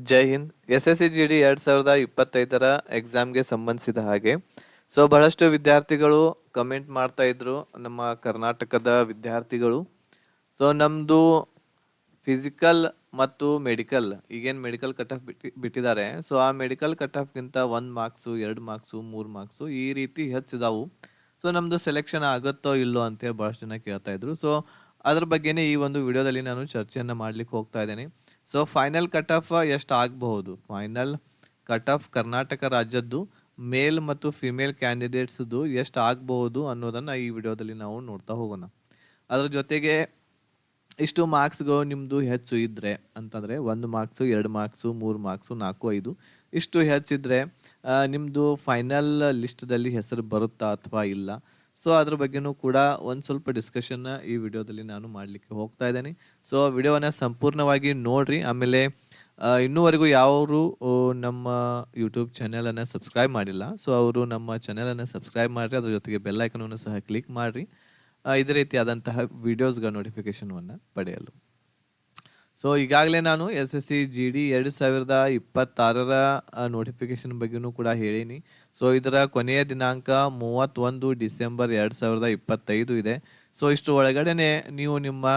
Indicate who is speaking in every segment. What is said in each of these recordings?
Speaker 1: ಜೈ Hind. SSC GD 2025ರ ಎಕ್ಸಾಮ್ಗೆ ಸಂಬಂಧಿಸಿದ ಹಾಗೆ ಬಹಳಷ್ಟು ವಿದ್ಯಾರ್ಥಿಗಳು ಕಮೆಂಟ್ ಮಾಡ್ತಾ ಇದ್ರು, ನಮ್ಮ ಕರ್ನಾಟಕದ ವಿದ್ಯಾರ್ಥಿಗಳು. ನಮ್ದು ಫಿಸಿಕಲ್ ಮತ್ತು ಮೆಡಿಕಲ್, ಈಗೇನು ಮೆಡಿಕಲ್ ಕಟ್ ಆಫ್ ಬಿಟ್ಟಿದ್ದಾರೆ, ಆ ಮೆಡಿಕಲ್ ಕಟ್ ಆಫ್ಗಿಂತ 1 ಮಾರ್ಕ್ಸು 2 ಮಾರ್ಕ್ಸು 3 ಮಾರ್ಕ್ಸು ಈ ರೀತಿ ಹೆಚ್ಚಿದಾವು. ನಮ್ದು ಸೆಲೆಕ್ಷನ್ ಆಗುತ್ತೋ ಇಲ್ಲೋ ಅಂತೇಳಿ ಬಹಳಷ್ಟು ಜನ ಕೇಳ್ತಾ ಇದ್ರು. ಅದ್ರ ಬಗ್ಗೆನೇ ಈ ಒಂದು ವಿಡಿಯೋದಲ್ಲಿ ನಾನು ಚರ್ಚೆಯನ್ನು ಮಾಡ್ಲಿಕ್ಕೆ ಹೋಗ್ತಾ ಇದ್ದೇನೆ. ಫೈನಲ್ ಕಟ್ ಆಫ್ ಎಷ್ಟು ಆಗಬಹುದು, ಫೈನಲ್ ಕಟ್ ಆಫ್ ಕರ್ನಾಟಕ ರಾಜ್ಯದ್ದು ಮೇಲ್ ಮತ್ತು ಫಿಮೇಲ್ ಕ್ಯಾಂಡಿಡೇಟ್ಸ್ದು ಎಷ್ಟು ಆಗಬಹುದು ಅನ್ನೋದನ್ನ ಈ ವಿಡಿಯೋದಲ್ಲಿ ನಾವು ನೋಡ್ತಾ ಹೋಗೋಣ. ಅದ್ರ ಜೊತೆಗೆ ಇಷ್ಟು ಮಾರ್ಕ್ಸ್ಗಳು ನಿಮ್ಮದು ಹೆಚ್ಚು ಇದ್ದರೆ ಅಂತಂದರೆ 1 ಮಾರ್ಕ್ಸು 2 ಮಾರ್ಕ್ಸು 3 ಮಾರ್ಕ್ಸು 4 5 ಇಷ್ಟು ಹೆಚ್ಚಿದ್ರೆ ನಿಮ್ಮದು ಫೈನಲ್ ಲಿಸ್ಟ್ದಲ್ಲಿ ಹೆಸರು ಬರುತ್ತಾ ಅಥವಾ ಇಲ್ಲ. ಅದ್ರ ಬಗ್ಗೆನೂ ಕೂಡ ಒಂದು ಸ್ವಲ್ಪ ಡಿಸ್ಕಷನ್ನ ಈ ವಿಡಿಯೋದಲ್ಲಿ ನಾನು ಮಾಡಲಿಕ್ಕೆ ಹೋಗ್ತಾ ಇದ್ದೇನೆ. ವಿಡಿಯೋವನ್ನು ಸಂಪೂರ್ಣವಾಗಿ ನೋಡಿರಿ. ಆಮೇಲೆ ಇನ್ನೂವರೆಗೂ ಯಾರು ನಮ್ಮ ಯೂಟ್ಯೂಬ್ ಚಾನಲನ್ನು ಸಬ್ಸ್ಕ್ರೈಬ್ ಮಾಡಿಲ್ಲ, ಅವರು ನಮ್ಮ ಚಾನಲನ್ನು ಸಬ್ಸ್ಕ್ರೈಬ್ ಮಾಡಿರಿ. ಅದ್ರ ಜೊತೆಗೆ ಬೆಲ್ ಐಕನನ್ನು ಸಹ ಕ್ಲಿಕ್ ಮಾಡಿರಿ, ಇದೇ ರೀತಿಯಾದಂತಹ ವಿಡಿಯೋಸ್ಗಳ ನೋಟಿಫಿಕೇಶನನ್ನು ಪಡೆಯಲು. ಈಗಾಗಲೇ ನಾನು SSC GD 2026ರ ನೋಟಿಫಿಕೇಶನ್ ಬಗ್ಗೆನೂ ಕೂಡ ಹೇಳೀನಿ. ಇದರ ಕೊನೆಯ ದಿನಾಂಕ 31 ಡಿಸೆಂಬರ್ 2025 ಇದೆ. ಇಷ್ಟು ಒಳಗಡೆನೆ ನೀವು ನಿಮ್ಮ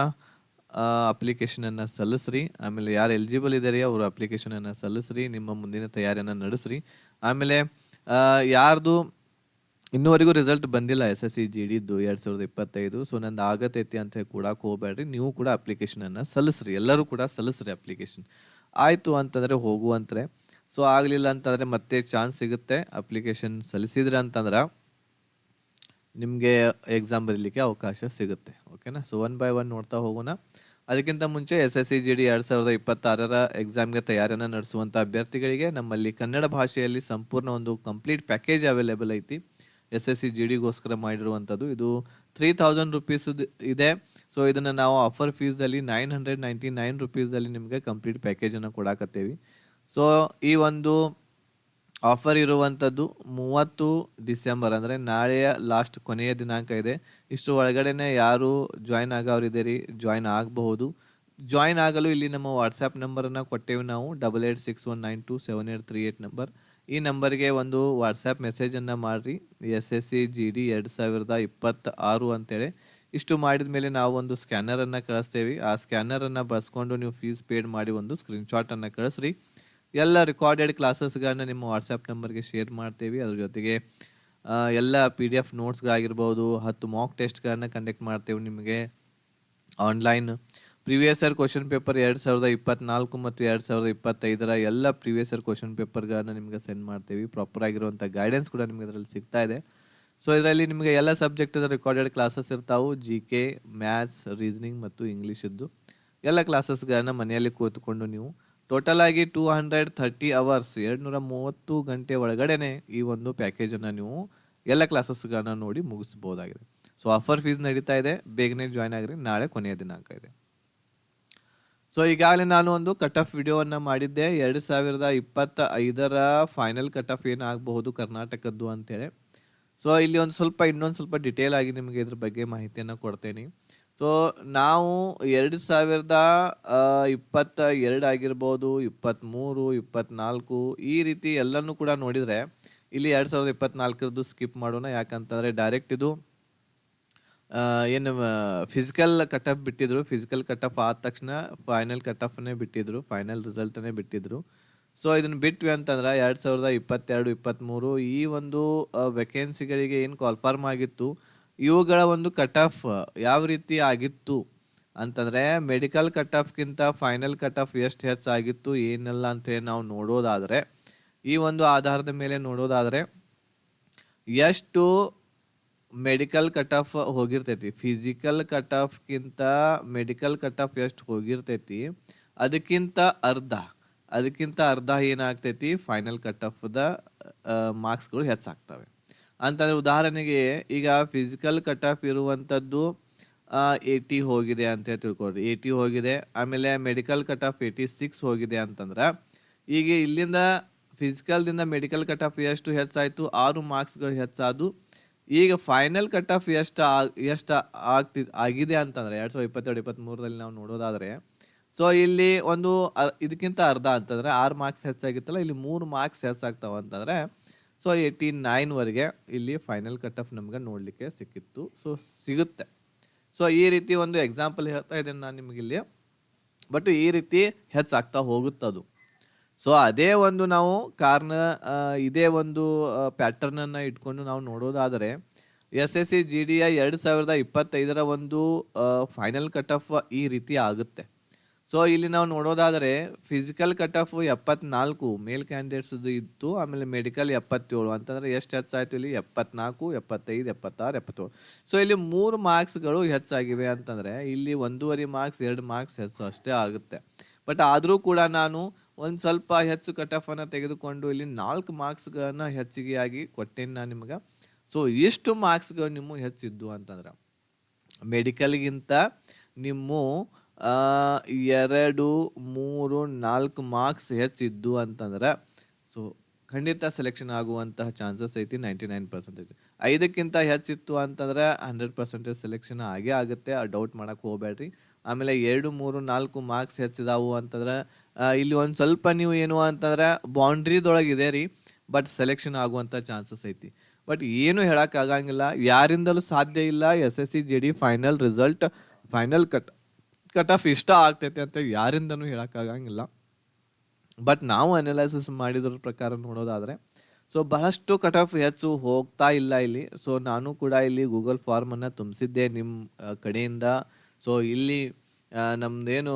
Speaker 1: ಅಪ್ಲಿಕೇಶನನ್ನು ಸಲ್ಲಿಸ್ರಿ. ಆಮೇಲೆ ಯಾರು ಎಲಿಜಿಬಲ್ ಇದ್ದಾರೆ ಅವರು ಅಪ್ಲಿಕೇಶನನ್ನು ಸಲ್ಲಿಸ್ರಿ, ನಿಮ್ಮ ಮುಂದಿನ ತಯಾರಿಯನ್ನು ನಡೆಸ್ರಿ. ಆಮೇಲೆ ಯಾರ್ದು ಇನ್ನೂವರೆಗೂ ರಿಸಲ್ಟ್ ಬಂದಿಲ್ಲ SSC GDದ್ದು 2025, ನಂದು ಆಗತೈತಿ ಅಂತ ಕೂಡಕ್ಕೆ ಹೋಗ್ಬೇಡ್ರಿ. ನೀವು ಕೂಡ ಅಪ್ಲಿಕೇಶನನ್ನು ಸಲ್ಲಿಸ್ರಿ, ಎಲ್ಲರೂ ಕೂಡ ಸಲ್ಲಿಸ್ರಿ ಅಪ್ಲಿಕೇಶನ್. ಆಯಿತು ಅಂತಂದರೆ ಹೋಗುವಂತಾರೆ. ಆಗಲಿಲ್ಲ ಅಂತಂದರೆ ಮತ್ತೆ ಚಾನ್ಸ್ ಸಿಗುತ್ತೆ. ಅಪ್ಲಿಕೇಶನ್ ಸಲ್ಲಿಸಿದ್ರೆ ಅಂತಂದ್ರೆ ನಿಮಗೆ ಎಕ್ಸಾಮ್ ಬರೀಲಿಕ್ಕೆ ಅವಕಾಶ ಸಿಗುತ್ತೆ. ಓಕೆನಾ? 1 by 1 ನೋಡ್ತಾ ಹೋಗೋಣ. ಅದಕ್ಕಿಂತ ಮುಂಚೆ SSC GD 2026ರ ಎಕ್ಸಾಮ್ಗೆ ತಯಾರಿಯನ್ನು ನಡೆಸುವಂಥ ಅಭ್ಯರ್ಥಿಗಳಿಗೆ ನಮ್ಮಲ್ಲಿ ಕನ್ನಡ ಭಾಷೆಯಲ್ಲಿ ಸಂಪೂರ್ಣ ಒಂದು ಕಂಪ್ಲೀಟ್ ಪ್ಯಾಕೇಜ್ ಅವೈಲೇಬಲ್ ಐತಿ. SSC GDಗೋಸ್ಕರ ಮಾಡಿರುವಂಥದ್ದು. ಇದು 3000 ರೂಪೀಸ್ ಇದೆ. ಇದನ್ನು ನಾವು ಆಫರ್ ಫೀಸ್ದಲ್ಲಿ 999 ರೂಪೀಸ್ದಲ್ಲಿ ನಿಮಗೆ ಕಂಪ್ಲೀಟ್ ಪ್ಯಾಕೇಜನ್ನು ಕೊಡಾಕತ್ತೇವಿ. ಈ ಒಂದು ಆಫರ್ ಇರುವಂಥದ್ದು 30 ಡಿಸೆಂಬರ್ ಅಂದರೆ ನಾಳೆಯ ಲಾಸ್ಟ್ ಕೊನೆಯ ದಿನಾಂಕ ಇದೆ. ಇಷ್ಟು ಒಳಗಡೆನೆ ಯಾರು ಜಾಯ್ನ್ ಆಗೋರಿದ್ದೀರಿ ಜಾಯ್ನ್ ಆಗಬಹುದು. ಜಾಯ್ನ್ ಆಗಲು ಇಲ್ಲಿ ನಮ್ಮ ವಾಟ್ಸಪ್ ನಂಬರನ್ನು ಕೊಟ್ಟೇವೆ ನಾವು, 8861927838 ನಂಬರ್. ಈ ನಂಬರ್ಗೆ ಒಂದು ವಾಟ್ಸಪ್ ಮೆಸೇಜನ್ನು ಮಾಡಿರಿ, SSC GD 2026 ಅಂತೇಳಿ. ಇಷ್ಟು ಮಾಡಿದ ಮೇಲೆ ನಾವು ಒಂದು ಸ್ಕ್ಯಾನರನ್ನು ಕಳಿಸ್ತೇವೆ. ಆ ಸ್ಕ್ಯಾನರನ್ನು ಬಳಸ್ಕೊಂಡು ನೀವು ಫೀಸ್ ಪೇಡ್ ಮಾಡಿ ಒಂದು ಸ್ಕ್ರೀನ್ಶಾಟನ್ನು ಕಳಿಸ್ರಿ. ಎಲ್ಲ ರೆಕಾರ್ಡೆಡ್ ಕ್ಲಾಸಸ್ಗಳನ್ನ ನಿಮ್ಮ ವಾಟ್ಸಪ್ ನಂಬರ್ಗೆ ಶೇರ್ ಮಾಡ್ತೇವೆ. ಅದ್ರ ಜೊತೆಗೆ ಎಲ್ಲ PDF ನೋಟ್ಸ್ಗಳಾಗಿರ್ಬೋದು, 10 ಮಾಕ್ ಟೆಸ್ಟ್ಗಳನ್ನು ಕಂಡಕ್ಟ್ ಮಾಡ್ತೇವೆ ನಿಮಗೆ online. Previous year question paper 2024 ಮತ್ತು 2025ರ ಎಲ್ಲ ಪ್ರಿವಿಯಸ್ ಇಯರ್ ಕ್ವಶನ್ ಪೇಪರ್ಗಳನ್ನ ನಿಮಗೆ ಸೆಂಡ್ ಮಾಡ್ತೇವೆ. ಪ್ರಾಪರ್ ಆಗಿರುವಂಥ ಗೈಡೆನ್ಸ್ ಕೂಡ ನಿಮಗೆ ಅದರಲ್ಲಿ ಸಿಗ್ತಾ ಇದೆ. ಇದರಲ್ಲಿ ನಿಮಗೆ ಎಲ್ಲ ಸಬ್ಜೆಕ್ಟದ ರೆಕಾರ್ಡೆಡ್ ಕ್ಲಾಸಸ್ ಇರ್ತಾವೆ. GK, ಮ್ಯಾಥ್ಸ್, ರೀಸನಿಂಗ್ ಮತ್ತು ಇಂಗ್ಲೀಷದ್ದು ಎಲ್ಲ ಕ್ಲಾಸಸ್ಗಳನ್ನ ಮನೆಯಲ್ಲಿ ಕೂತ್ಕೊಂಡು ನೀವು ಟೋಟಲ್ ಆಗಿ 230 hours 230 ಗಂಟೆ ಒಳಗಡೆನೆ ಈ ಒಂದು ಪ್ಯಾಕೇಜನ್ನು ನೀವು ಎಲ್ಲ ಕ್ಲಾಸಸ್ಗಳನ್ನ ನೋಡಿ ಮುಗಿಸ್ಬೋದಾಗಿದೆ. ಆಫರ್ ಫೀಸ್ ನಡೀತಾ ಇದೆ, ಬೇಗನೆ ಜಾಯ್ನ್ ಆಗಿರಿ. ನಾಳೆ ಕೊನೆಯ ದಿನಾಂಕ ಇದೆ. ಈಗಾಗಲೇ ನಾನು ಒಂದು ಕಟ್ ಆಫ್ ವಿಡಿಯೋವನ್ನು ಮಾಡಿದ್ದೆ 2025ರ ಫೈನಲ್ ಕಟ್ ಆಫ್ ಏನಾಗಬಹುದು ಕರ್ನಾಟಕದ್ದು ಅಂತೇಳಿ. ಇಲ್ಲಿ ಇನ್ನೊಂದು ಸ್ವಲ್ಪ ಡಿಟೇಲ್ ಆಗಿ ನಿಮಗೆ ಇದ್ರ ಬಗ್ಗೆ ಮಾಹಿತಿಯನ್ನು ಕೊಡ್ತೇನೆ. ನಾವು 2022 ಆಗಿರ್ಬೋದು, 23, 24 ಈ ರೀತಿ ಎಲ್ಲನೂ ಕೂಡ ನೋಡಿದರೆ ಇಲ್ಲಿ 2024ರದ್ದು ಸ್ಕಿಪ್ ಮಾಡೋಣ. ಯಾಕಂತಂದರೆ ಡೈರೆಕ್ಟ್ ಇದು ಏನು ಫಿಸಿಕಲ್ ಕಟ್ ಆಫ್ ಬಿಟ್ಟಿದ್ರು. ಫಿಸಿಕಲ್ ಕಟ್ ಆಫ್ ಆದ ತಕ್ಷಣ ಫೈನಲ್ ಕಟ್ ಆಫನ್ನೇ ಬಿಟ್ಟಿದ್ರು, ಫೈನಲ್ ರಿಸಲ್ಟನ್ನೇ ಬಿಟ್ಟಿದ್ರು. ಇದನ್ನು ಬಿಟ್ವಿ ಅಂತಂದ್ರೆ 2022, 23 ಈ ಒಂದು ವೇಕೆನ್ಸಿಗಳಿಗೆ ಏನು ಕಾಲ್ಫಾರ್ಮ್ ಆಗಿತ್ತು ಇವುಗಳ ಒಂದು ಕಟ್ ಆಫ್ ಯಾವ ರೀತಿ ಆಗಿತ್ತು ಅಂತಂದರೆ ಮೆಡಿಕಲ್ ಕಟ್ ಆಫ್ಗಿಂತ ಫೈನಲ್ ಕಟ್ ಆಫ್ ಎಷ್ಟು ಹೆಚ್ಚಾಗಿತ್ತು ಏನೆಲ್ಲ ಅಂತೇಳಿ ನಾವು ನೋಡೋದಾದರೆ, ಈ ಒಂದು ಆಧಾರದ ಮೇಲೆ ನೋಡೋದಾದರೆ ಎಷ್ಟು ಮೆಡಿಕಲ್ ಕಟ್ ಆಫ್ ಹೋಗಿರ್ತೈತಿ, ಫಿಸಿಕಲ್ ಕಟ್ ಆಫ್ಗಿಂತ ಮೆಡಿಕಲ್ ಕಟ್ ಆಫ್ ಎಷ್ಟು ಹೋಗಿರ್ತೈತಿ ಅದಕ್ಕಿಂತ ಅರ್ಧ ಏನಾಗ್ತೈತಿ ಫೈನಲ್ ಕಟ್ ಆಫ್ದ ಮಾರ್ಕ್ಸ್ಗಳು ಹೆಚ್ಚಾಗ್ತವೆ. ಅಂತಂದರೆ ಉದಾಹರಣೆಗೆ ಈಗ ಫಿಸಿಕಲ್ ಕಟ್ ಆಫ್ ಇರುವಂಥದ್ದು 80 ಹೋಗಿದೆ ಅಂತ ತಿಳ್ಕೊಳ್ರಿ, 80 ಹೋಗಿದೆ. ಆಮೇಲೆ ಮೆಡಿಕಲ್ ಕಟ್ ಆಫ್ 86 ಹೋಗಿದೆ ಅಂತಂದ್ರೆ ಈಗ ಇಲ್ಲಿಂದ ಫಿಸಿಕಲ್ದಿಂದ ಮೆಡಿಕಲ್ ಕಟ್ ಆಫ್ ಎಷ್ಟು ಹೆಚ್ಚಾಯಿತು, 6 ಮಾರ್ಕ್ಸ್ಗಳು ಹೆಚ್ಚಾದು. ಈಗ ಫೈನಲ್ ಕಟ್ ಆಫ್ ಎಷ್ಟು ಆಗಿದೆ ಅಂತಂದರೆ 2022, 23ರಲ್ಲಿ ನಾವು ನೋಡೋದಾದರೆ ಸೊ ಇಲ್ಲಿ ಒಂದು ಇದಕ್ಕಿಂತ ಅರ್ಧ ಅಂತಂದರೆ 6 ಮಾರ್ಕ್ಸ್ ಹೆಚ್ಚಾಗಿತ್ತಲ್ಲ, ಇಲ್ಲಿ 3 ಮಾರ್ಕ್ಸ್ ಹೆಚ್ಚಾಗ್ತಾವ ಅಂತಂದರೆ ಸೊ 89ವರೆಗೆ ಇಲ್ಲಿ ಫೈನಲ್ ಕಟ್ ಆಫ್ ನಮ್ಗೆ ನೋಡಲಿಕ್ಕೆ ಸಿಕ್ಕಿತ್ತು. ಸೊ ಸಿಗುತ್ತೆ. ಸೊ ಈ ರೀತಿ ಒಂದು ಎಕ್ಸಾಂಪಲ್ ಹೇಳ್ತಾ ಇದ್ದೇನೆ ನಾನು ನಿಮಗಿಲ್ಲಿ. ಬಟ್ ಈ ರೀತಿ ಹೆಚ್ಚಾಗ್ತಾ ಹೋಗುತ್ತದು. ಸೊ ಅದೇ ಒಂದು ನಾವು ಇದೇ ಒಂದು ಪ್ಯಾಟರ್ನನ್ನು ಇಟ್ಕೊಂಡು ನಾವು ನೋಡೋದಾದರೆ SSC GDಯ 2025ರ ಒಂದು ಫೈನಲ್ ಕಟ್ ಆಫ್ ಈ ರೀತಿ ಆಗುತ್ತೆ. ಸೊ ಇಲ್ಲಿ ನಾವು ನೋಡೋದಾದರೆ ಫಿಸಿಕಲ್ ಕಟ್ ಆಫ್ 74 ಮೇಲ್ ಕ್ಯಾಂಡಿಡೇಟ್ಸ್ದು ಇತ್ತು. ಆಮೇಲೆ ಮೆಡಿಕಲ್ 77 ಅಂತಂದರೆ ಎಷ್ಟು ಹೆಚ್ಚಾಯಿತು ಇಲ್ಲಿ 74, 75, 76, 77. ಸೊ ಇಲ್ಲಿ 3 ಮಾರ್ಕ್ಸ್ಗಳು ಹೆಚ್ಚಾಗಿವೆ ಅಂತಂದರೆ ಇಲ್ಲಿ 1.5 ಮಾರ್ಕ್ಸ್ 2 ಮಾರ್ಕ್ಸ್ ಹೆಚ್ಚು ಅಷ್ಟೇ ಆಗುತ್ತೆ. ಬಟ್ ಆದರೂ ಕೂಡ ನಾನು ಒಂದು ಸ್ವಲ್ಪ ಹೆಚ್ಚು ಕಟ್ ಆಫನ್ನು ತೆಗೆದುಕೊಂಡು ಇಲ್ಲಿ 4 ಮಾರ್ಕ್ಸ್ಗಳನ್ನು ಹೆಚ್ಚಿಗೆ ಆಗಿ ಕೊಟ್ಟೇನೆ ನಾನು ನಿಮ್ಗೆ. ಸೊ ಎಷ್ಟು ಮಾರ್ಕ್ಸ್ಗಳು ನಿಮ್ಮ ಹೆಚ್ಚಿದ್ದು ಅಂತಂದ್ರೆ ಮೆಡಿಕಲ್ಗಿಂತ ನಿಮ್ಮ 2, 3, 4 ಮಾರ್ಕ್ಸ್ ಹೆಚ್ಚಿದ್ದು ಅಂತಂದ್ರೆ ಸೊ ಖಂಡಿತ ಸೆಲೆಕ್ಷನ್ ಆಗುವಂತಹ ಚಾನ್ಸಸ್ ಐತಿ 99%. 5ಕ್ಕಿಂತ ಹೆಚ್ಚಿತ್ತು ಅಂತಂದ್ರೆ 100% ಸೆಲೆಕ್ಷನ್ ಆಗೇ ಆಗುತ್ತೆ, ಡೌಟ್ ಮಾಡಕ್ಕೆ ಹೋಗ್ಬೇಡ್ರಿ. ಆಮೇಲೆ 2, 3, 4 ಮಾರ್ಕ್ಸ್ ಹೆಚ್ಚಿದಾವು ಅಂತಂದ್ರೆ ಇಲ್ಲಿ ಒಂದು ಸ್ವಲ್ಪ ನೀವು ಏನು ಅಂತಂದ್ರೆ ಬೌಂಡ್ರಿದೊಳಗೆ ಇದೆ ರೀ, ಬಟ್ ಸೆಲೆಕ್ಷನ್ ಆಗುವಂಥ ಚಾನ್ಸಸ್ ಐತಿ. ಬಟ್ ಏನು ಹೇಳೋಕ್ಕಾಗಂಗಿಲ್ಲ, ಯಾರಿಂದಲೂ ಸಾಧ್ಯ ಇಲ್ಲ SSC GD final result final cut of ಇಷ್ಟ ಆಗ್ತೈತೆ ಅಂತ ಯಾರಿಂದನೂ ಹೇಳೋಕ್ಕಾಗಂಗಿಲ್ಲ. ಬಟ್ ನಾವು ಅನಲೈಸಿಸ್ ಮಾಡಿದ್ರ ಪ್ರಕಾರ ನೋಡೋದಾದರೆ ಸೊ ಬಹಳಷ್ಟು ಕಟ್ ಆಫ್ ಹೆಚ್ಚು ಹೋಗ್ತಾ ಇಲ್ಲ ಇಲ್ಲಿ. ಸೊ ನಾನು ಕೂಡ ಇಲ್ಲಿ ಗೂಗಲ್ ಫಾರ್ಮನ್ನು ತುಂಬಿಸಿದ್ದೆ ನಿಮ್ಮ ಕಡೆಯಿಂದ. ಸೊ ಇಲ್ಲಿ ನಮ್ಮದೇನು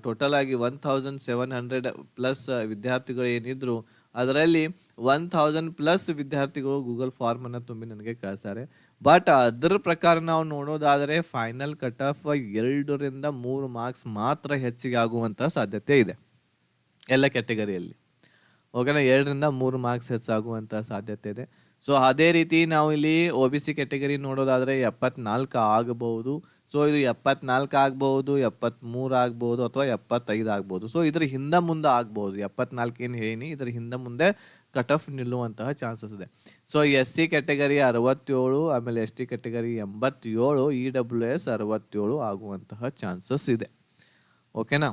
Speaker 1: ಟೋಟಲ್ ಆಗಿ 1700+ ವಿದ್ಯಾರ್ಥಿಗಳು ಏನಿದ್ರು ಅದರಲ್ಲಿ 1000+ ವಿದ್ಯಾರ್ಥಿಗಳು ಗೂಗಲ್ ಫಾರ್ಮನ್ನು ತುಂಬಿ ನನಗೆ ಕಳಿಸ್ತಾರೆ. ಬಟ್ ಅದರ ಪ್ರಕಾರ ನಾವು ನೋಡೋದಾದರೆ ಫೈನಲ್ ಕಟ್ ಆಫ್ 2ರಿಂದ 3 ಮಾರ್ಕ್ಸ್ ಮಾತ್ರ ಹೆಚ್ಚಿಗೆ ಆಗುವಂಥ ಸಾಧ್ಯತೆ ಇದೆ ಎಲ್ಲ ಕ್ಯಾಟಗರಿಯಲ್ಲಿ. ಓಕೆನಾ, 2ರಿಂದ 3 ಮಾರ್ಕ್ಸ್ ಹೆಚ್ಚಾಗುವಂಥ ಸಾಧ್ಯತೆ ಇದೆ. ಸೊ ಅದೇ ರೀತಿ ನಾವು ಇಲ್ಲಿ OBC ಕ್ಯಾಟಗರಿ ನೋಡೋದಾದರೆ 74 ಆಗಬಹುದು. ಸೊ ಇದು 74 ಆಗ್ಬಹುದು, 73 ಆಗ್ಬಹುದು, ಅಥವಾ 75 ಆಗ್ಬಹುದು. ಸೊ ಇದ್ರ ಹಿಂದೆ ಮುಂದೆ ಆಗ್ಬಹುದು. 74 ಏನು ಹೇಳೀನಿ, ಇದ್ರ ಹಿಂದೆ ಮುಂದೆ ಕಟ್ ಆಫ್ ನಿಲ್ಲುವಂತಹ ಚಾನ್ಸಸ್ ಇದೆ. ಸೊ SC ಕ್ಯಾಟಗರಿ 67, ಆಮೇಲೆ ST ಕ್ಯಾಟಗರಿ 87, EWS 67 ಆಗುವಂತಹ ಚಾನ್ಸಸ್ ಇದೆ. ಓಕೆನಾ.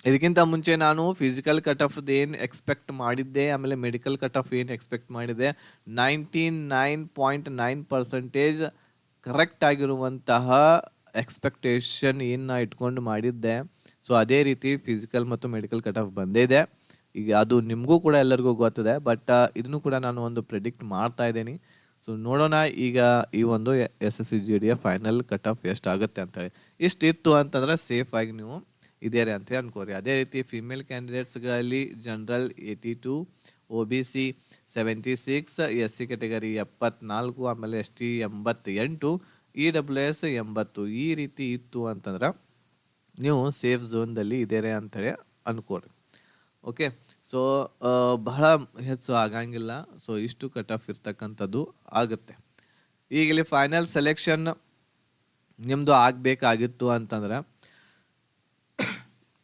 Speaker 1: ಇದಕ್ಕಿಂತ ಮುಂಚೆ ನಾನು ಫಿಸಿಕಲ್ ಕಟ್ ಆಫ್ ಏನು ಎಕ್ಸ್ಪೆಕ್ಟ್ ಮಾಡಿದ್ದೆ, ಆಮೇಲೆ ಮೆಡಿಕಲ್ ಕಟ್ ಆಫ್ ಏನು ಎಕ್ಸ್ಪೆಕ್ಟ್ ಮಾಡಿದ್ದೆ, 99.9% ಕರೆಕ್ಟ್ ಆಗಿರುವಂತಹ ಎಕ್ಸ್ಪೆಕ್ಟೇಷನ್ ಏನು ಇಟ್ಕೊಂಡು ಮಾಡಿದ್ದೆ. ಸೊ ಅದೇ ರೀತಿ ಫಿಸಿಕಲ್ ಮತ್ತು ಮೆಡಿಕಲ್ ಕಟ್ ಆಫ್ ಬಂದೇ ಇದೆ. ಈಗ ಅದು ನಿಮಗೂ ಕೂಡ ಎಲ್ಲರಿಗೂ ಗೊತ್ತಿದೆ, ಬಟ್ ಇದನ್ನು ಕೂಡ ನಾನು ಒಂದು ಪ್ರಿಡಿಕ್ಟ್ ಮಾಡ್ತಾ ಇದ್ದೀನಿ. ಸೊ ನೋಡೋಣ ಈಗ ಈ ಒಂದು SSC GDಯ ಫೈನಲ್ ಕಟ್ ಆಫ್ ಎಷ್ಟಾಗುತ್ತೆ ಅಂತೇಳಿ. ಇಷ್ಟಿತ್ತು ಅಂತಂದ್ರೆ ಸೇಫ್ ಆಗಿ ನೀವು ಇದೇ ರೀ ಅಂತ ಅನ್ಕೋರಿ. ಅದೇ ರೀತಿ ಫಿಮೇಲ್ ಕ್ಯಾಂಡಿಡೇಟ್ಸ್ಗಳಲ್ಲಿ ಜನರಲ್ 82, OBC 76, SC ಕ್ಯಾಟಗರಿ 74, ಆಮೇಲೆ ST 88, EWS 80 ಈ ರೀತಿ ಇತ್ತು ಅಂತಂದ್ರೆ ನೀವು ಸೇಫ್ ಝೋನ್ದಲ್ಲಿ ಇದೇರೆ ಅಂತೇಳಿ ಅನ್ಕೋರಿ. ಓಕೆ. ಸೊ ಬಹಳ ಹೆಚ್ಚು ಆಗಂಗಿಲ್ಲ. ಸೊ ಇಷ್ಟು ಕಟ್ ಆಫ್ ಇರ್ತಕ್ಕಂಥದ್ದು ಆಗುತ್ತೆ. ಈಗ ಇಲ್ಲಿ ಫೈನಲ್ ಸೆಲೆಕ್ಷನ್ ನಿಮ್ಮದು ಆಗಬೇಕಾಗಿತ್ತು ಅಂತಂದ್ರೆ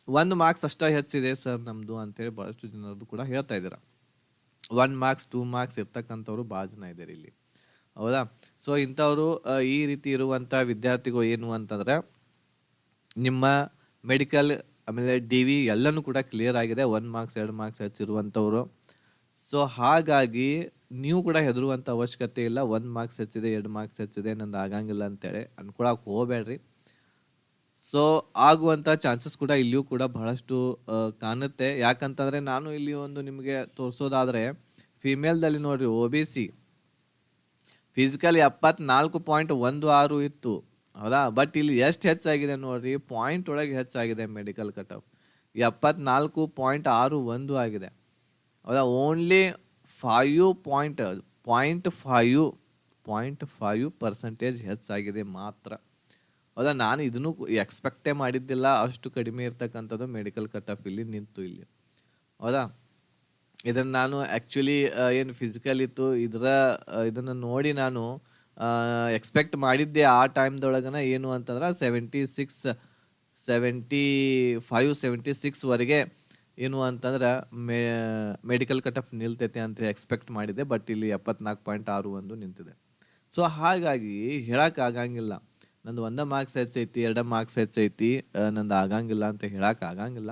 Speaker 1: 1 ಮಾರ್ಕ್ಸ್ ಅಷ್ಟೇ ಹೆಚ್ಚಿದೆ ಸರ್ ನಮ್ಮದು ಅಂತೇಳಿ ಭಾಳಷ್ಟು ಜನರದ್ದು ಕೂಡ ಹೇಳ್ತಾ ಇದ್ದೀರ. 1 ಮಾರ್ಕ್ಸ್ 2 ಮಾರ್ಕ್ಸ್ ಇರ್ತಕ್ಕಂಥವ್ರು ಭಾಳ ಜನ ಇದ್ದಾರೆ ಇಲ್ಲಿ, ಹೌದಾ. ಸೊ ಇಂಥವರು ಈ ರೀತಿ ಇರುವಂಥ ವಿದ್ಯಾರ್ಥಿಗಳು ಏನು ಅಂತಂದರೆ ನಿಮ್ಮ ಮೆಡಿಕಲ್ ಆಮೇಲೆ DV ಎಲ್ಲನೂ ಕೂಡ ಕ್ಲಿಯರ್ ಆಗಿದೆ, 1 ಮಾರ್ಕ್ಸ್ 2 ಮಾರ್ಕ್ಸ್ ಹೆಚ್ಚಿರುವಂಥವ್ರು. ಸೊ ಹಾಗಾಗಿ ನೀವು ಕೂಡ ಹೆದರುವಂಥ ಅವಶ್ಯಕತೆ ಇಲ್ಲ. 1 ಮಾರ್ಕ್ಸ್ ಹೆಚ್ಚಿದೆ, 2 ಮಾರ್ಕ್ಸ್ ಹೆಚ್ಚಿದೆ, ನಂದು ಆಗಂಗಿಲ್ಲ ಅಂತೇಳಿ ಅನ್ಕೊಳಕ್ಕೆ ಹೋಗಬೇಡ್ರಿ. ಸೊ ಆಗುವಂಥ ಚಾನ್ಸಸ್ ಕೂಡ ಇಲ್ಲಿಯೂ ಕೂಡ ಬಹಳಷ್ಟು ಕಾಣುತ್ತೆ. ಯಾಕಂತಂದರೆ ನಾನು ಇಲ್ಲಿ ಒಂದು ನಿಮಗೆ ತೋರಿಸೋದಾದರೆ ಫಿಮೇಲ್ದಲ್ಲಿ ನೋಡಿರಿ, OBC ಫಿಸಿಕಲ್ 74.16 ಇತ್ತು, ಹೌದಾ. ಬಟ್ ಇಲ್ಲಿ ಎಷ್ಟು ಹೆಚ್ಚಾಗಿದೆ ನೋಡ್ರಿ, ಪಾಯಿಂಟ್ ಒಳಗೆ ಹೆಚ್ಚಾಗಿದೆ ಮೆಡಿಕಲ್ ಕಟ್ ಆಫ್ 74.61 ಆಗಿದೆ, ಹೌದಾ. ಓನ್ಲಿ 0.5% ಹೆಚ್ಚಾಗಿದೆ ಮಾತ್ರ, ಹೌದಾ. ನಾನು ಇದನ್ನು ಎಕ್ಸ್ಪೆಕ್ಟೇ ಮಾಡಿದ್ದಿಲ್ಲ, ಅಷ್ಟು ಕಡಿಮೆ ಇರ್ತಕ್ಕಂಥದ್ದು ಮೆಡಿಕಲ್ ಕಟ್ ಆಫ್ ಇಲ್ಲಿ ನಿಂತು ಇಲ್ಲಿ, ಹೌದಾ. ಇದನ್ನು ನಾನು ಆ್ಯಕ್ಚುಲಿ ಏನು ಫಿಸಿಕಲ್ ಇತ್ತು ಇದನ್ನು ನೋಡಿ ನಾನು ಎಕ್ಸ್ಪೆಕ್ಟ್ ಮಾಡಿದ್ದೆ ಆ ಟೈಮ್ದೊಳಗನ ಏನು ಅಂತಂದ್ರೆ 76ವರೆಗೆ ಏನು ಅಂತಂದ್ರೆ ಮೆಡಿಕಲ್ ಕಟ್ ಆಫ್ ನಿಲ್ತೈತೆ ಅಂತ ಎಕ್ಸ್ಪೆಕ್ಟ್ ಮಾಡಿದ್ದೆ. ಬಟ್ ಇಲ್ಲಿ 74.61 ನಿಂತಿದೆ. ಸೊ ಹಾಗಾಗಿ ಹೇಳೋಕ್ಕಾಗಂಗಿಲ್ಲ. ನಂದು 1 ಮಾರ್ಕ್ಸ್ ಹೆಚ್ಚೈತಿ 2 ಮಾರ್ಕ್ಸ್ ಹೆಚ್ಚೈತಿ ನಂದು ಆಗಂಗಿಲ್ಲ ಅಂತ ಹೇಳಕ್ ಆಗಂಗಿಲ್ಲ.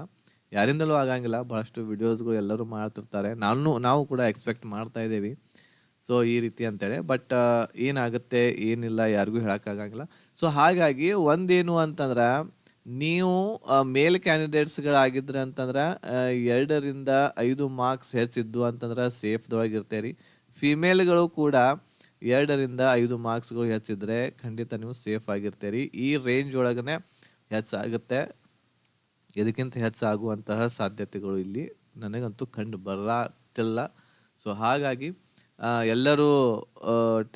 Speaker 1: ಯಾರಿಂದಲೂ ಆಗಂಗಿಲ್ಲ. ಬಹಳಷ್ಟು ವಿಡಿಯೋಸ್ಗಳು ಎಲ್ಲರೂ ಮಾಡ್ತಿರ್ತಾರೆ. ನಾವು ಕೂಡ ಎಕ್ಸ್ಪೆಕ್ಟ್ ಮಾಡ್ತಾ ಇದ್ದೀವಿ. ಸೊ ಈ ರೀತಿ ಅಂತೇಳಿ. ಬಟ್ ಏನಾಗುತ್ತೆ ಏನಿಲ್ಲ ಯಾರಿಗೂ ಹೇಳಕ್ಕಾಗಂಗಿಲ್ಲ. ಸೊ ಹಾಗಾಗಿ ಒಂದೇನು ಅಂತಂದ್ರೆ ನೀವು ಮೇಲ್ ಕ್ಯಾಂಡಿಡೇಟ್ಸ್ಗಳಾಗಿದ್ರಿ ಅಂತಂದ್ರೆ 2 ರಿಂದ 5 ಮಾರ್ಕ್ಸ್ ಹೆಚ್ಚಿದ್ದು ಅಂತಂದ್ರೆ ಸೇಫ್ದೊಳಗೆ ಇರ್ತೀರಿ. ಫಿಮೇಲ್ಗಳು ಕೂಡ 2 ರಿಂದ 5 ಮಾರ್ಕ್ಸ್ಗಳು ಹೆಚ್ಚಿದ್ರೆ ಖಂಡಿತ ನೀವು ಸೇಫ್ ಆಗಿರ್ತೀರಿ. ಈ ರೇಂಜ್ ಒಳಗನೆ ಹೆಚ್ಚಾಗುತ್ತೆ. ಇದಕ್ಕಿಂತ ಹೆಚ್ಚಾಗುವಂತಹ ಸಾಧ್ಯತೆಗಳು ಇಲ್ಲಿ ನನಗಂತೂ ಕಂಡು ಬರತ್ತಿಲ್ಲ. ಸೊ ಹಾಗಾಗಿ ಎಲ್ಲರೂ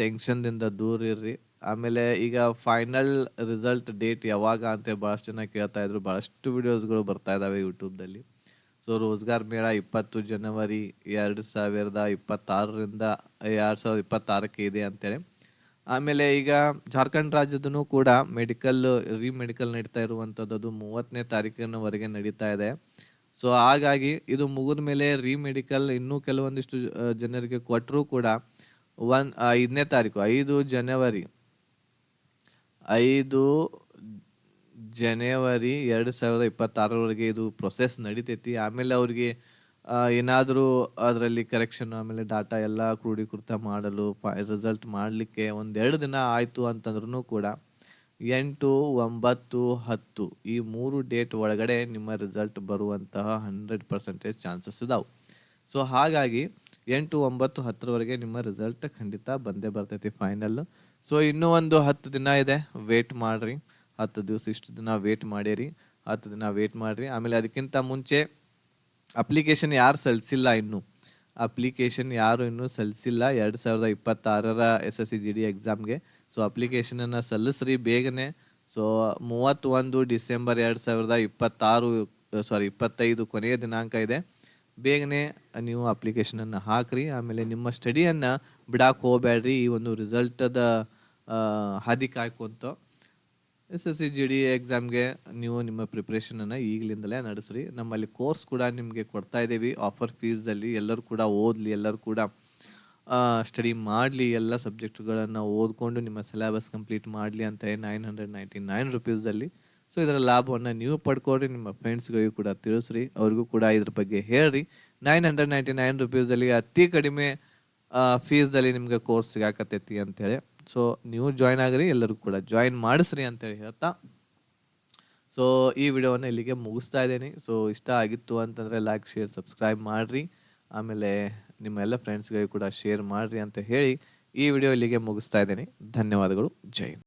Speaker 1: ಟೆನ್ಷನ್ದಿಂದ ದೂರ ಇರ್ರಿ. ಆಮೇಲೆ ಈಗ ಫೈನಲ್ ರಿಸಲ್ಟ್ ಡೇಟ್ ಯಾವಾಗ ಅಂತ ಭಾಳಷ್ಟು ಜನ ಕೇಳ್ತಾ ಇದ್ರು. ಭಾಳಷ್ಟು ವಿಡಿಯೋಸ್ಗಳು ಬರ್ತಾ ಇದ್ದಾವೆ ಯೂಟ್ಯೂಬ್ದಲ್ಲಿ. ಸೊ ರೋಜ್ಗಾರ್ ಮೇಳ 20 ಜನವರಿ 2026ರಿಂದ 2026ಕ್ಕೆ ಇದೆ ಅಂತೇಳಿ. ಆಮೇಲೆ ಈಗ ಜಾರ್ಖಂಡ್ ರಾಜ್ಯದೂ ಕೂಡ ಮೆಡಿಕಲ್ ನಡೀತಾ ಇರುವಂಥದ್ದು 30ನೇ ತಾರೀಕಿನವರೆಗೆ ನಡೀತಾ ಇದೆ. ಸೊ ಹಾಗಾಗಿ ಇದು ಮುಗಿದ ಮೇಲೆ ಮೆಡಿಕಲ್ ಇನ್ನೂ ಕೆಲವೊಂದಿಷ್ಟು ಜನರಿಗೆ ಕೊಟ್ಟರೂ ಕೂಡ 5ನೇ ತಾರೀಕು 5 ಜನವರಿ 2026ರವರೆಗೆ ಇದು ಪ್ರೊಸೆಸ್ ನಡಿತೈತಿ. ಆಮೇಲೆ ಅವ್ರಿಗೆ ಏನಾದರೂ ಅದರಲ್ಲಿ ಕರೆಕ್ಷನ್ ಆಮೇಲೆ ಡಾಟಾ ಎಲ್ಲ ಕ್ರೋಢೀಕೃತ ಮಾಡಲು ರಿಸಲ್ಟ್ ಮಾಡಲಿಕ್ಕೆ 1-2 ದಿನ ಆಯಿತು ಅಂತಂದ್ರೂ ಕೂಡ 8, 9, 10 ಈ 3 ಡೇಟ್ ಒಳಗಡೆ ನಿಮ್ಮ ರಿಸಲ್ಟ್ ಬರುವಂತಹ 100% ಚಾನ್ಸಸ್ ಇದಾವೆ. ಸೊ ಹಾಗಾಗಿ 8, 9, 10ರವರೆಗೆ ನಿಮ್ಮ ರಿಸಲ್ಟ್ ಖಂಡಿತ ಬಂದೇ ಬರ್ತೈತಿ ಫೈನಲ್. ಸೊ ಇನ್ನೂ ಒಂದು 10 ದಿನ ಇದೆ, ವೇಟ್ ಮಾಡಿರಿ. 10 ದಿವಸ ಇಷ್ಟು ದಿನ ವೇಟ್ ಮಾಡಿರಿ, 10 ದಿನ ವೇಟ್ ಮಾಡಿರಿ. ಆಮೇಲೆ ಅದಕ್ಕಿಂತ ಮುಂಚೆ ಅಪ್ಲಿಕೇಶನ್ ಯಾರು ಸಲ್ಲಿಸಿಲ್ಲ ಇನ್ನೂ ಸಲ್ಲಿಸಿಲ್ಲ 2026ರ SSC GD ಎಕ್ಸಾಮ್ಗೆ. ಸೊ ಅಪ್ಲಿಕೇಶನನ್ನು ಸಲ್ಲಿಸ್ರಿ ಬೇಗನೆ. ಸೊ 31 ಡಿಸೆಂಬರ್ 2025 ಕೊನೆಯ ದಿನಾಂಕ ಇದೆ. ಬೇಗನೆ ನೀವು ಅಪ್ಲಿಕೇಶನನ್ನು ಹಾಕ್ರಿ. ಆಮೇಲೆ ನಿಮ್ಮ ಸ್ಟಡಿಯನ್ನು ಬಿಡಕ್ಕೆ ಹೋಗಬೇಡ್ರಿ. ಈ ಒಂದು ರಿಸಲ್ಟದ ಹಾದಿ ಕಾಯ್ಕೊಂತ SSC GD ಎಕ್ಸಾಮ್ಗೆ ನೀವು ನಿಮ್ಮ ಪ್ರಿಪ್ರೇಷನನ್ನು ಈಗಲಿಂದಲೇ ನಡೆಸ್ರಿ. ನಮ್ಮಲ್ಲಿ ಕೋರ್ಸ್ ಕೂಡ ನಿಮಗೆ ಕೊಡ್ತಾ ಇದ್ದೀವಿ ಆಫರ್ ಫೀಸ್ದಲ್ಲಿ. ಎಲ್ಲರೂ ಕೂಡ ಓದಲಿ, ಎಲ್ಲರೂ ಕೂಡ ಸ್ಟಡಿ ಮಾಡಲಿ, ಎಲ್ಲ ಸಬ್ಜೆಕ್ಟ್ಗಳನ್ನು ಓದ್ಕೊಂಡು ನಿಮ್ಮ ಸಿಲೆಬಸ್ ಕಂಪ್ಲೀಟ್ ಮಾಡಲಿ ಅಂತ 999 ರುಪೀಸ್ದಲ್ಲಿ. ಸೊ ಇದರ ಲಾಭವನ್ನು ನೀವು ಪಡ್ಕೊಳ್ರಿ. ನಿಮ್ಮ ಫ್ರೆಂಡ್ಸ್ಗಳಿಗೂ ಕೂಡ ತಿಳಿಸ್ರಿ, ಅವ್ರಿಗೂ ಕೂಡ ಇದ್ರ ಬಗ್ಗೆ ಹೇಳ್ರಿ. 999 ರುಪೀಸ್ದಲ್ಲಿ ಅತಿ ಕಡಿಮೆ ಫೀಸ್ದಲ್ಲಿ ನಿಮ್ಗೆ ಕೋರ್ಸ್ ಸಿಗಾಕತ್ತೈತಿ ಅಂತೇಳಿ. ಸೊ ನೀವು ಜಾಯ್ನ್ ಆಗ್ರಿ, ಎಲ್ಲರೂ ಕೂಡ ಜಾಯ್ನ್ ಮಾಡಿಸ್ರಿ ಅಂತೇಳಿ ಹೇಳ್ತಾ ಸೊ ಈ ವಿಡಿಯೋವನ್ನು ಇಲ್ಲಿಗೆ ಮುಗಿಸ್ತಾ ಇದ್ದೀನಿ. ಸೊ ಇಷ್ಟ ಆಗಿತ್ತು ಅಂತಂದರೆ ಲೈಕ್, ಶೇರ್, ಸಬ್ಸ್ಕ್ರೈಬ್ ಮಾಡಿರಿ. ಆಮೇಲೆ ನಿಮ್ಮ ಎಲ್ಲ ಫ್ರೆಂಡ್ಸ್ಗಳಿಗೆ ಕೂಡ ಶೇರ್ ಮಾಡಿರಿ ಅಂತ ಹೇಳಿ ಈ ವಿಡಿಯೋ ಇಲ್ಲಿಗೆ ಮುಗಿಸ್ತಾ ಇದ್ದೀನಿ. ಧನ್ಯವಾದಗಳು. ಜೈ ಹಿಂದ್.